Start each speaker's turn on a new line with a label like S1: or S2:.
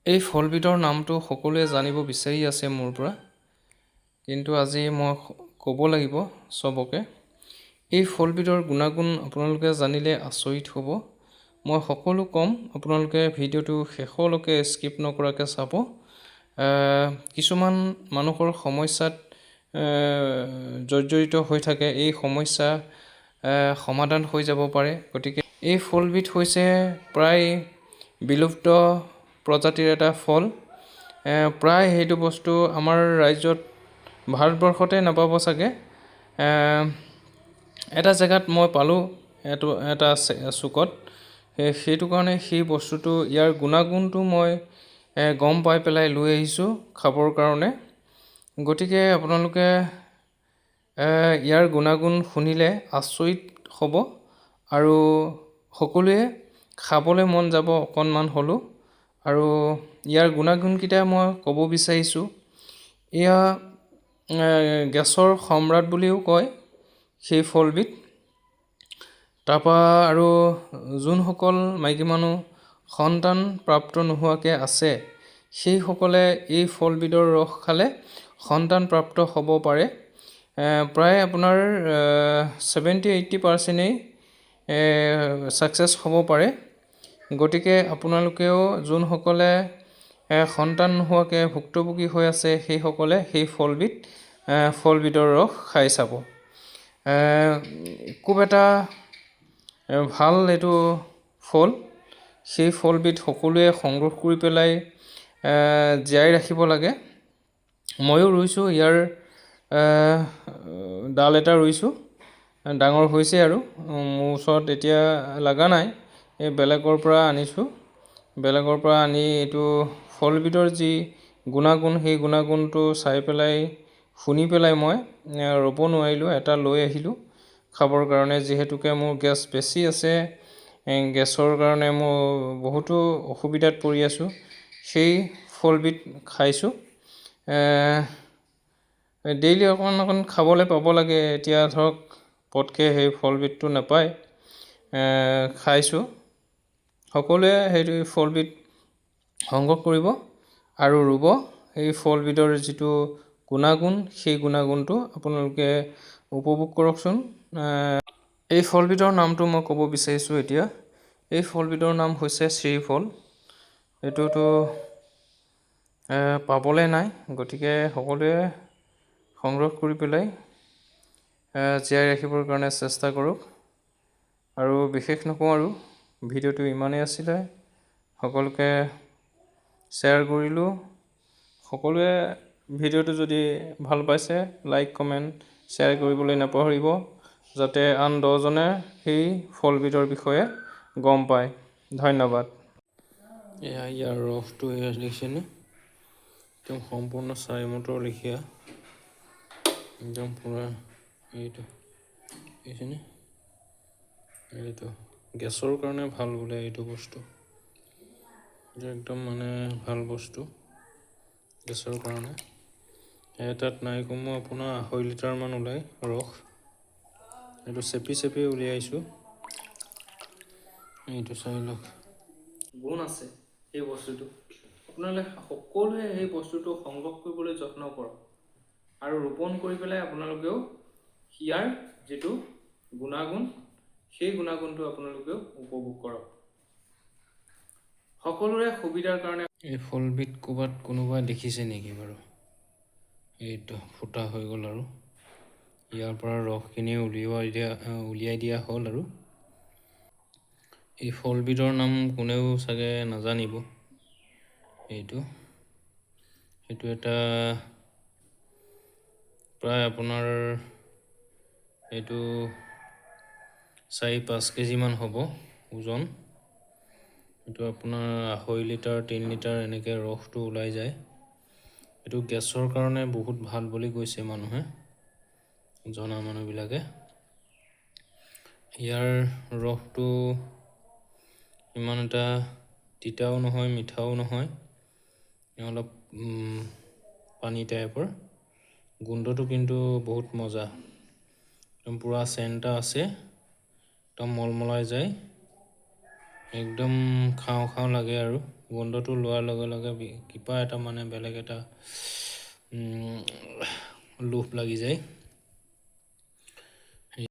S1: এই ফলবিধৰ নামটো সকলোৱে জানিব বিচাৰি আছে মোৰ পৰা, কিন্তু আজি মই ক'ব লাগিব চবকে। এই ফলবিধৰ গুণাগুণ আপোনালোকে জানিলে আচৰিত হ'ব। মই সকলো ক'ম, আপোনালোকে ভিডিঅ'টো শেষলৈকে স্কিপ নকৰাকৈ চাব। কিছুমান মানুহৰ সমস্যাত জৰ্জৰিত হৈ থাকে, এই সমস্যা সমাধান হৈ যাব পাৰে। গতিকে এই ফলবিধ হৈছে প্ৰায় বিলুপ্ত প্ৰজাতিৰ এটা ফল। প্ৰায় সেইটো বস্তু আমাৰ ৰাজ্যত ভাৰতবৰ্ষতে নাপাব চাগে। এটা জেগাত মই পালোঁ, এটা চুকত। সেইটো কাৰণে সেই বস্তুটো, ইয়াৰ গুণাগুণটো মই গম পাই পেলাই লৈ আহিছোঁ খাবৰ কাৰণে। গতিকে আপোনালোকে ইয়াৰ গুণাগুণ শুনিলে আচৰিত হ'ব আৰু সকলোৱে খাবলৈ মন যাব অকণমান হ'লেও। আৰু ইয়াৰ গুণাগুণকেইটা মই ক'ব বিচাৰিছোঁ। এয়া গেছৰ সম্ৰাট বুলিও কয় সেই ফলবিধ। তাৰপৰা আৰু যোনসকল মাইকী মানুহ সন্তান প্ৰাপ্ত নোহোৱাকৈ আছে, সেইসকলে এই ফলবিধৰ ৰস খালে সন্তান প্ৰাপ্ত হ'ব পাৰে। প্ৰায় আপোনাৰ 70-80% ছাকচেছ হ'ব পাৰে। গতিকে আপোনালোকেও যোনসকলে সন্তান নোহোৱাকৈ ভুক্তভোগী হৈ আছে, সেইসকলে সেই ফলবিধৰ ৰস খাই চাব। খুব এটা ভাল এইটো ফল। সেই ফলবিধ সকলোৱে সংগ্ৰহ কৰি পেলাই জীয়াই ৰাখিব লাগে। ময়ো ৰুইছোঁ, ইয়াৰ ডাল এটা ৰুইছোঁ, ডাঙৰ হৈছে আৰু মোৰ ওচৰত এতিয়া লগা নাই। এই বেলেগৰ পৰা আনিছোঁ। বেলেগৰ পৰা আনি এইটো ফলবিধৰ যি গুণাগুণ, সেই গুণাগুণটো চাই পেলাই শুনি পেলাই মই ৰুব নোৱাৰিলোঁ, এটা লৈ আহিলোঁ খাবৰ কাৰণে। যিহেতুকে মোৰ গেছ বেছি আছে, গেছৰ কাৰণে মই বহুতো অসুবিধাত পৰি আছোঁ। সেই ফলবিধ খাইছোঁ। ডেইলি অকণ অকণ খাবলৈ পাব লাগে। এতিয়া ধৰক পটকৈ সেই ফলবিধটো নাপায়। খাইছোঁ। সকলোৱে সেইটো ফলবিধ সংগ্ৰহ কৰিব আৰু ৰুব। এই ফলবিধৰ যিটো গুণাগুণ, সেই গুণাগুণটো আপোনালোকে উপভোগ কৰকচোন। এই ফলবিধৰ নামটো মই ক'ব বিচাৰিছোঁ এতিয়া। এই ফলবিধৰ নাম হৈছে শ্ৰীফল। এইটোতো পাবলৈ নাই। গতিকে সকলোৱে সংগ্ৰহ কৰি পেলাই জীয়াই ৰাখিবৰ কাৰণে চেষ্টা কৰক। আৰু বিশেষ নকওঁ আৰু, ভিডিঅ'টো ইমানেই আছিলে। সকলোকে শ্বেয়াৰ কৰিলোঁ। সকলোৱে ভিডিঅ'টো যদি ভাল পাইছে, লাইক কমেণ্ট শ্বেয়াৰ কৰিবলৈ নাপাহৰিব, যাতে আন 10জনে সেই ফলবিধৰ বিষয়ে গম পায়। ধন্যবাদ। এয়া ইয়াৰ ৰসটো এয়া দেখিছেনে? একদম সম্পূৰ্ণ চাইমটৰ লেখীয়া, একদম পূৰা এইটো দেখিছেনে? এইটো গেছৰ কাৰণে ভাল বোলে এইটো বস্তু। এইটো একদম মানে ভাল বস্তু গেছৰ কাৰণে। এটাত নাই কমেও আপোনাৰ 2.5 লিটাৰমান ওলায় ৰস। এইটো চেপি উলিয়াইছোঁ। এইটো চাই লওক, গুণ আছে এই বস্তুটো। আপোনালোকে সকলোৱে সেই বস্তুটো সংগ্ৰহ কৰিবলৈ যত্ন কৰক আৰু ৰোপণ কৰি পেলাই আপোনালোকেও ইয়াৰ যিটো গুণাগুণ, সেই গুণাগুণটো আপোনালোকেও উপভোগ কৰক। সকলোৰে সুবিধাৰ কাৰণে। এই ফলবিধ ক'ৰবাত কোনোবাই দেখিছে নেকি বাৰু? এইটো ফুটা হৈ গ'ল আৰু ইয়াৰ পৰা ৰসখিনি উলিয়াই দিয়া হ'ল। আৰু এই ফলবিধৰ নাম কোনেও চাগে নাজানিব। এইটো এটা প্ৰায় আপোনাৰ এইটো 4-5 কেজিমান হ'ব ওজন। এইটো আপোনাৰ 2.5 লিটাৰ 3 লিটাৰ এনেকৈ ৰসটো ওলাই যায়। এইটো গেছৰ কাৰণে বহুত ভাল বুলি কৈছে মানুহে, জনা মানুহবিলাকে। ইয়াৰ ৰসটো ইমান এটা তিতাও নহয়, মিঠাও নহয়, অলপ পানী টাইপৰ। গোন্ধটো কিন্তু বহুত মজা, একদম পূৰা চেণ্ট আছে, একদম মলমলাই যায়, একদম খাওঁ লাগে আৰু গোন্ধটো লোৱাৰ লগে লগে কিবা এটা মানে বেলেগ এটা লোভ লাগি যায়।